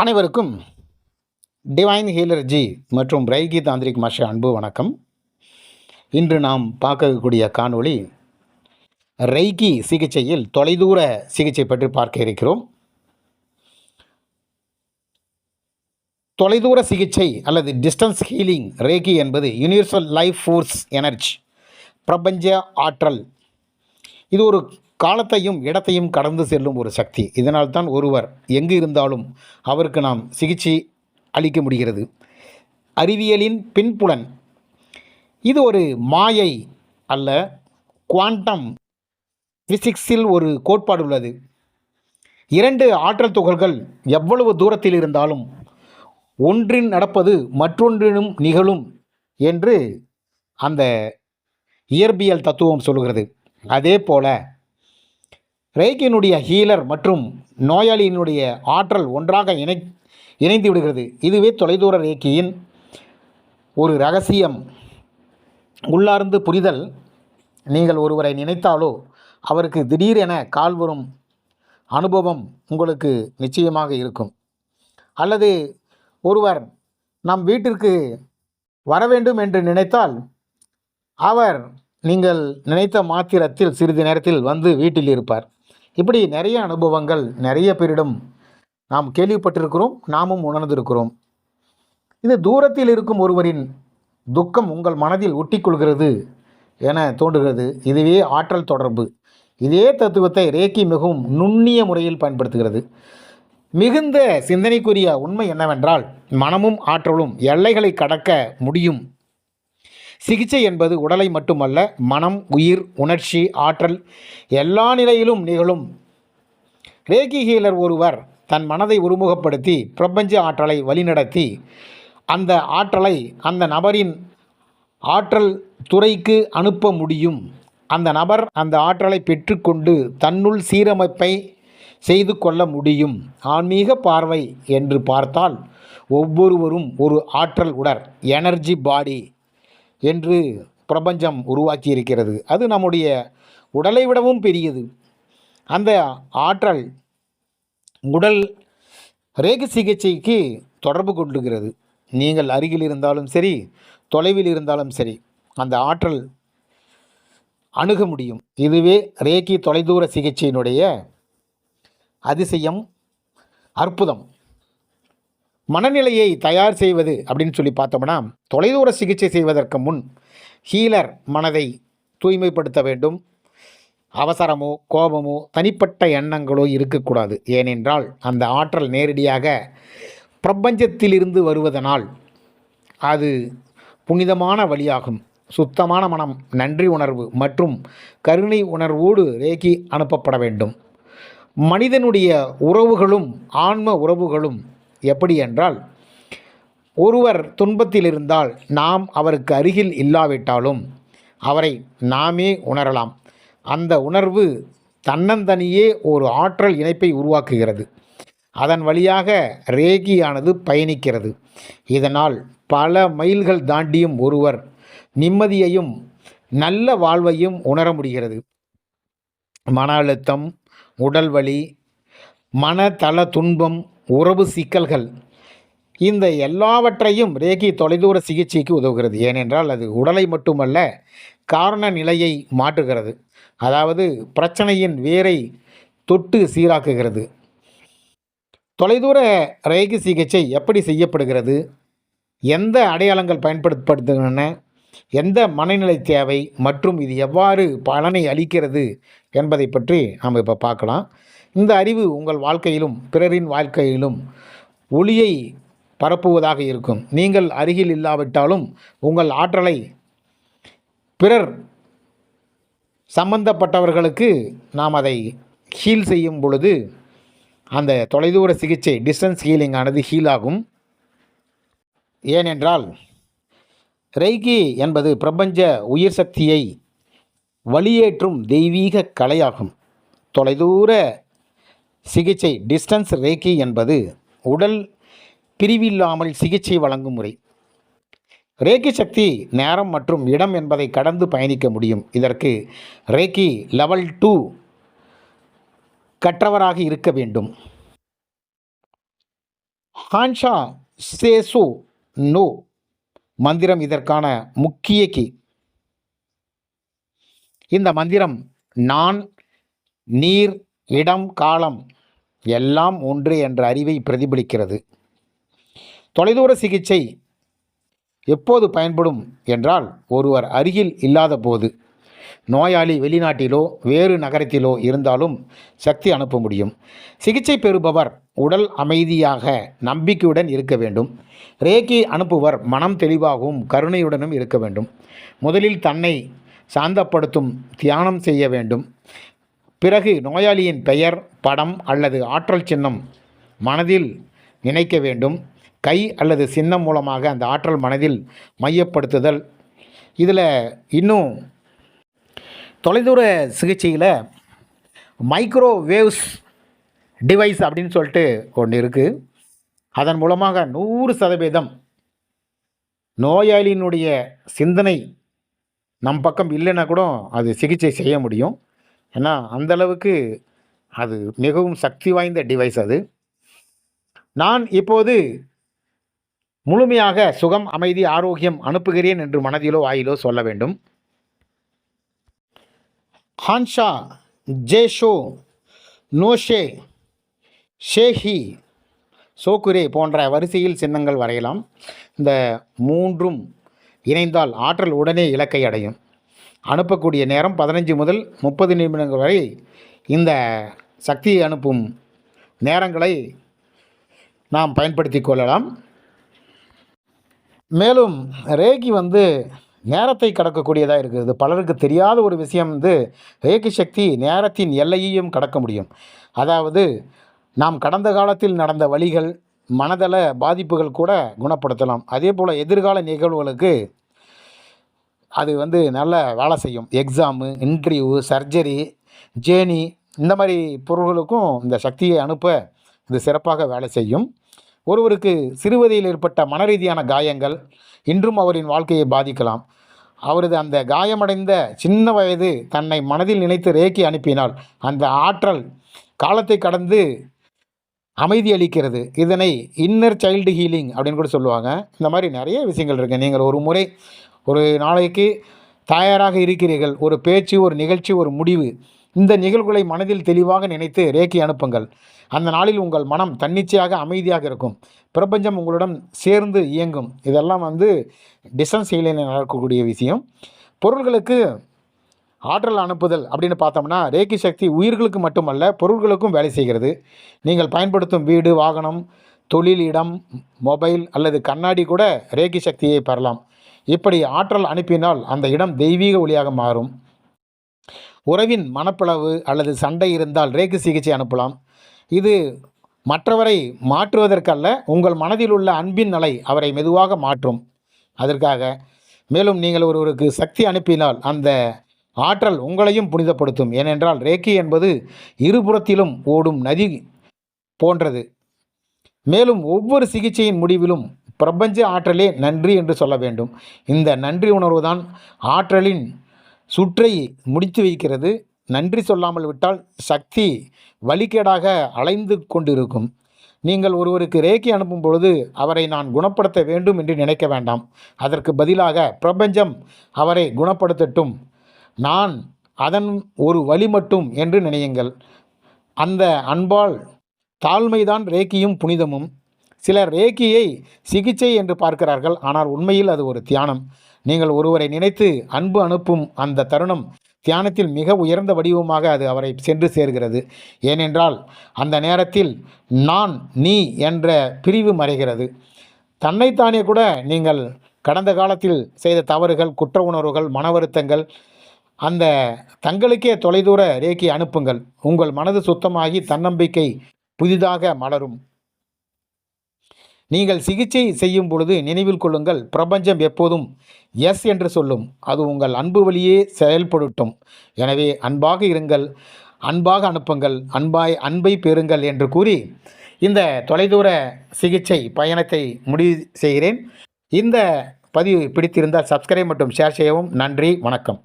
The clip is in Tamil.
அனைவருக்கும் டிவைன் ஹீலர் ஜி மற்றும் ரைகி தாந்திரிக் மாஸ்டர் அன்பு வணக்கம். இன்று நாம் பார்க்கக்கூடிய காணொளி ரைகி சிகிச்சையில் தொலைதூர சிகிச்சை பற்றி பார்க்க இருக்கிறோம். தொலைதூர சிகிச்சை அல்லது டிஸ்டன்ஸ் ஹீலிங் ரேகி என்பது யூனிவர்சல் லைஃப் ஃபோர்ஸ் எனர்ஜி, பிரபஞ்ச ஆற்றல். இது ஒரு காலத்தையும் இடத்தையும் கடந்து செல்லும் ஒரு சக்தி. இதனால்தான் ஒருவர் எங்கு இருந்தாலும் அவருக்கு நாம் சிகிச்சை அளிக்க முடிகிறது. அறிவியலின் பின்புலன் இது ஒரு மாயை அல்ல, குவாண்டம் பிசிக்ஸில் ஒரு கோட்பாடு உள்ளது. இரண்டு ஆற்றல் துகள்கள் எவ்வளவு தூரத்தில் இருந்தாலும் ஒன்றின் நடப்பது மற்றொன்றினும் நிகழும் என்று அந்த இயற்பியல் தத்துவம் சொல்கிறது. அதே போல ரேகியினுடைய ஹீலர் மற்றும் நோயாளியினுடைய ஆற்றல் ஒன்றாக இணைந்து விடுகிறது. இதுவே தொலைதூர ரேகியின் ஒரு ரகசியம், உள்ளார்ந்து புரிதல். நீங்கள் ஒருவரை நினைத்தாலோ அவருக்கு திடீரென கால் வரும் அனுபவம் உங்களுக்கு நிச்சயமாக இருக்கும். அல்லது ஒருவர் நம் வீட்டிற்கு வர வேண்டும் என்று நினைத்தால் அவர் நீங்கள் நினைத்த மாத்திரத்தில் சிறிது நேரத்தில் வந்து வீட்டில் இருப்பார். இப்படி நிறைய அனுபவங்கள் நிறைய பேரிடம் நாம் கேள்விப்பட்டிருக்கிறோம், நாமும் உணர்ந்திருக்கிறோம். இது தூரத்தில் இருக்கும் ஒருவரின் துக்கம் உங்கள் மனதில் ஒட்டிக்கொள்கிறது என தோன்றுகிறது. இதுவே ஆற்றல் தொடர்பு. இதே தத்துவத்தை ரேகி மிகவும் நுண்ணிய முறையில் பயன்படுத்துகிறது. மிகுந்த சிந்தனைக்குரிய உண்மை என்னவென்றால், மனமும் ஆற்றலும் எல்லைகளை கடக்க முடியும். சிகிச்சை என்பது உடலை மட்டுமல்ல, மனம், உயிர், உணர்ச்சி, ஆற்றல் எல்லா நிலையிலும் நிகழும். ரேகி ஹீலர் ஒருவர் தன் மனதை ஒருமுகப்படுத்தி பிரபஞ்ச ஆற்றலை வழிநடத்தி அந்த ஆற்றலை அந்த நபரின் ஆற்றல் துறைக்கு அனுப்ப முடியும். அந்த நபர் அந்த ஆற்றலை பெற்றுக்கொண்டு தன்னுள் சீரமைப்பை செய்து கொள்ள முடியும். ஆன்மீக பார்வை என்று பார்த்தால் ஒவ்வொருவரும் ஒரு ஆற்றல் உடல், எனர்ஜி பாடி என்று பிரபஞ்சம் உருவாக்கி இருக்கிறது. அது நம்முடைய உடலை விடவும் பெரியது. அந்த ஆற்றல் உடல் ரேகி சிகிச்சைக்கு தொடர்பு கொள்ளுகிறது. நீங்கள் அருகில் இருந்தாலும் சரி, தொலைவில் இருந்தாலும் சரி, அந்த ஆற்றல் அணுக முடியும். இதுவே ரேகி தொலைதூர சிகிச்சையினுடைய அதிசயம், அற்புதம். மனநிலையை தயார் செய்வது அப்படின்னு சொல்லி பார்த்தோம்னா, தொலைதூர சிகிச்சை செய்வதற்கு முன் ஹீலர் மனதை தூய்மைப்படுத்த வேண்டும். அவசரமோ கோபமோ தனிப்பட்ட எண்ணங்களோ இருக்கக்கூடாது. ஏனென்றால் அந்த ஆற்றல் நேரடியாக பிரபஞ்சத்திலிருந்து வருவதனால் அது புனிதமான வழியாகும். சுத்தமான மனம், நன்றி உணர்வு மற்றும் கருணை உணர்வோடு ரேகி அனுப்பப்பட வேண்டும். மனிதனுடைய உறவுகளும் ஆன்ம உறவுகளும் எப்படி என்றால், ஒருவர் துன்பத்தில் இருந்தால் நாம் அவருக்கு அருகில் இல்லாவிட்டாலும் அவரை நாமே உணரலாம். அந்த உணர்வு தன்னந்தனியே ஒரு ஆற்றல் இணைப்பை உருவாக்குகிறது. அதன் வழியாக ரேகியானது பயணிக்கிறது. இதனால் பல மைல்கள் தாண்டியும் ஒருவர் நிம்மதியையும் நல்ல வாழ்வையும் உணர முடிகிறது. மன அழுத்தம், உடல் வலி, மனதள துன்பம், உறவு சிக்கல்கள், இந்த எல்லாவற்றையும் ரேகி தொலைதூர சிகிச்சைக்கு உதவுகிறது. ஏனென்றால் அது உடலை மட்டுமல்ல, காரண நிலையை மாற்றுகிறது. அதாவது பிரச்சனையின் வேரை தொட்டு சீராக்குகிறது. தொலைதூர ரேகி சிகிச்சை எப்படி செய்யப்படுகிறது, எந்த அடையாளங்கள் பயன்படுத்தப்படுகின்றன, எந்த மனநிலை தேவை மற்றும் இது எவ்வாறு பலனை அளிக்கிறது என்பதை பற்றி நாம் இப்போ பார்க்கலாம். இந்த அறிவு உங்கள் வாழ்க்கையிலும் பிறரின் வாழ்க்கையிலும் ஒளியை பரப்புவதாக இருக்கும். நீங்கள் அருகில் இல்லாவிட்டாலும் உங்கள் ஆற்றலை பிறர் சம்பந்தப்பட்டவர்களுக்கு நாம் அதை ஹீல் செய்யும் பொழுது அந்த தொலைதூர சிகிச்சை டிஸ்டன்ஸ் ஹீலிங் ஆனது ஹீலாகும். ஏனென்றால் ரேகி என்பது பிரபஞ்ச உயிர் சக்தியை வெளியேற்றும் தெய்வீக கலையாகும். தொலைதூர சிகிச்சை டிஸ்டன்ஸ் ரேகி என்பது உடல் பிரிவில்லாமல் சிகிச்சை வழங்கும் முறை. ரேகி சக்தி நேரம் மற்றும் இடம் என்பதை கடந்து பயணிக்க முடியும். இதற்கு ரேகி லெவல் 2 கற்றவராக இருக்க வேண்டும். ஹான்ஷா சேசு நோ மந்திரம் இதற்கான முக்கிய கீ. இந்த மந்திரம் நான், நீர், இடம், காலம் எல்லாம் ஒன்று என்ற அறிவை பிரதிபலிக்கிறது. தொலைதூர சிகிச்சை எப்போது பயன்படும் என்றால், ஒருவர் அருகில் இல்லாத போது. நோயாளி வெளிநாட்டிலோ வேறு நகரத்திலோ இருந்தாலும் சக்தி அனுப்ப முடியும். சிகிச்சை பெறுபவர் உடல் அமைதியாக நம்பிக்கையுடன் இருக்க வேண்டும். ரேக்கி அனுப்புவர் மனம் தெளிவாகவும் கருணையுடனும் இருக்க வேண்டும். முதலில் தன்னை சாந்தப்படுத்தும் தியானம் செய்ய வேண்டும். பிறகு நோயாளியின் பெயர், படம் அல்லது ஆற்றல் சின்னம் மனதில் நினைக்க வேண்டும். கை அல்லது சின்னம் மூலமாக அந்த ஆற்றல் மனதில் மையப்படுத்துதல். இதில் இன்னும் தொலைதூர சிகிச்சையில் மைக்ரோவேவ்ஸ் டிவைஸ் அப்படின்னு சொல்லிட்டு ஒன்று இருக்குது. அதன் மூலமாக 100% நோயாளியினுடைய சிந்தனை நம் பக்கம் இல்லைன்னா கூட அது சிகிச்சை செய்ய முடியும். ஏன்னா அந்தளவுக்கு அது மிகவும் சக்தி வாய்ந்த டிவைஸ் அது. நான் இப்போது முழுமையாக சுகம், அமைதி, ஆரோக்கியம் அனுப்புகிறேன் என்று மனதிலோ வாயிலோ சொல்ல வேண்டும். ஹான்ஷா ஜேஷோ நோஷே ஷேஹி சோகுரே போன்ற வரிசையில் சின்னங்கள் வரையலாம். இந்த மூன்றும் இணைந்தால் ஆற்றல் உடனே இலக்கை அடையும். அனுப்பக்கூடிய நேரம் 15 முதல் 30 நிமிடங்கள் வரை இந்த சக்தியை அனுப்பும் நேரங்களை நாம் பயன்படுத்தி கொள்ளலாம். மேலும் ரேக்கி நேரத்தை கடக்கக்கூடியதாக இருக்கிறது. பலருக்கு தெரியாத ஒரு விஷயம் ரேக்கி சக்தி நேரத்தின் எல்லையையும் கடக்க முடியும். அதாவது நாம் கடந்த காலத்தில் நடந்த வலிகள், மனதள பாதிப்புகள் கூட குணப்படுத்தலாம். அதே போல் எதிர்கால நிகழ்வுகளுக்கு அது நல்ல வேலை செய்யும். எக்ஸாமு, இன்டர்வியூ, சர்ஜரி, ஜேர்னி இந்த மாதிரி பொருள்களுக்கும் இந்த சக்தியை அனுப்ப இது சிறப்பாக வேலை செய்யும். ஒருவருக்கு சிறுவயதில் ஏற்பட்ட மனரீதியான காயங்கள் இன்றும் அவரின் வாழ்க்கையை பாதிக்கலாம். அவரது அந்த காயமடைந்த சின்ன வயது தன்னை மனதில் நினைத்து ரேக்கி அனுப்பினால் அந்த ஆற்றல் காலத்தை கடந்து அமைதி அளிக்கிறது. இதனை இன்னர் சைல்டு ஹீலிங் அப்படின்னு கூட சொல்லுவாங்க. இந்த மாதிரி நிறைய விஷயங்கள் இருக்குது. நீங்கள் ஒரு முறை ஒரு நாளைக்கு தயாராக இருக்கிறீர்கள். ஒரு பேச்சு, ஒரு நிகழ்ச்சி, ஒரு முடிவு, இந்த நிகழ்வுகளை மனதில் தெளிவாக நினைத்து ரேக்கி அனுப்புங்கள். அந்த நாளில் உங்கள் மனம் தன்னிச்சையாக அமைதியாக இருக்கும். பிரபஞ்சம் உங்களுடன் சேர்ந்து இயங்கும். இதெல்லாம் டிஸ்டன்ஸ் ஹீலிங்கில் நடக்கக்கூடிய விஷயம். பொருள்களுக்கு ஆற்றல் அனுப்புதல் அப்படின்னு பார்த்தோம்னா, ரேக்கி சக்தி உயிர்களுக்கு மட்டுமல்ல பொருள்களுக்கும் வேலை செய்கிறது. நீங்கள் பயன்படுத்தும் வீடு, வாகனம், தொழில் இடம், மொபைல் அல்லது கண்ணாடி கூட ரேக்கி சக்தியை பெறலாம். இப்படி ஆற்றல் அனுப்பினால் அந்த இடம் தெய்வீக ஒளியாக மாறும். உறவின் மனப்பிளவு அல்லது சண்டை இருந்தால் ரேக்கி சிகிச்சை அனுப்பலாம். இது மற்றவரை மாற்றுவதற்கல்ல, உங்கள் மனதில் உள்ள அன்பின் அலை அவரை மெதுவாக மாற்றும். அதற்காக மேலும் நீங்கள் ஒருவருக்கு சக்தி அனுப்பினால் அந்த ஆற்றல் உங்களையும் புனிதப்படுத்தும். ஏனென்றால் ரேக்கி என்பது இருபுறத்திலும் ஓடும் நதி போன்றது. மேலும் ஒவ்வொரு சிகிச்சையின் முடிவிலும் பிரபஞ்ச ஆற்றலே நன்றி என்று சொல்ல வேண்டும். இந்த நன்றி உணர்வு தான் ஆற்றலின் சுற்றை முடித்து வைக்கிறது. நன்றி சொல்லாமல் விட்டால் சக்தி வழிகேடாக அலைந்து கொண்டிருக்கும். நீங்கள் ஒருவருக்கு ரேக்கி அனுப்பும் பொழுது அவரை நான் குணப்படுத்த வேண்டும் என்று நினைக்க வேண்டாம். அதற்கு பதிலாக பிரபஞ்சம் அவரை குணப்படுத்தட்டும், நான் அதன் ஒரு வழி மட்டும் என்று நினையுங்கள். அந்த அன்பால் தாழ்மைதான் ரேக்கியும் புனிதமும். சிலர் ரேக்கியை சிகிச்சை என்று பார்க்கிறார்கள். ஆனால் உண்மையில் அது ஒரு தியானம். நீங்கள் ஒருவரை நினைத்து அன்பு அனுப்பும் அந்த தருணம் தியானத்தில் மிக உயர்ந்த வடிவமாக அது அவரை சென்று சேர்கிறது. ஏனென்றால் அந்த நேரத்தில் நான், நீ என்ற பிரிவு மறைகிறது. தன்னைத்தானே கூட நீங்கள் கடந்த காலத்தில் செய்த தவறுகள், குற்ற உணர்வுகள், மன வருத்தங்கள் அந்த தங்களுக்கே தொலைதூர ரேக்கி அனுப்புங்கள். உங்கள் மனது சுத்தமாகி தன்னம்பிக்கை புதிதாக மலரும். நீங்கள் சிகிச்சை செய்யும் பொழுது நினைவில் கொள்ளுங்கள், பிரபஞ்சம் எப்போதும் எஸ் என்று சொல்லும். அது உங்கள் அன்பு வழியே செயல்படுத்தும். எனவே அன்பாக இருங்கள், அன்பாக அனுப்புங்கள், அன்பை பெறுங்கள் என்று கூறி இந்த தொலைதூர சிகிச்சை பயணத்தை முடிவு செய்கிறேன். இந்த பதிவு பிடித்திருந்தால் சப்ஸ்கிரைப் மற்றும் ஷேர் செய்யவும். நன்றி, வணக்கம்.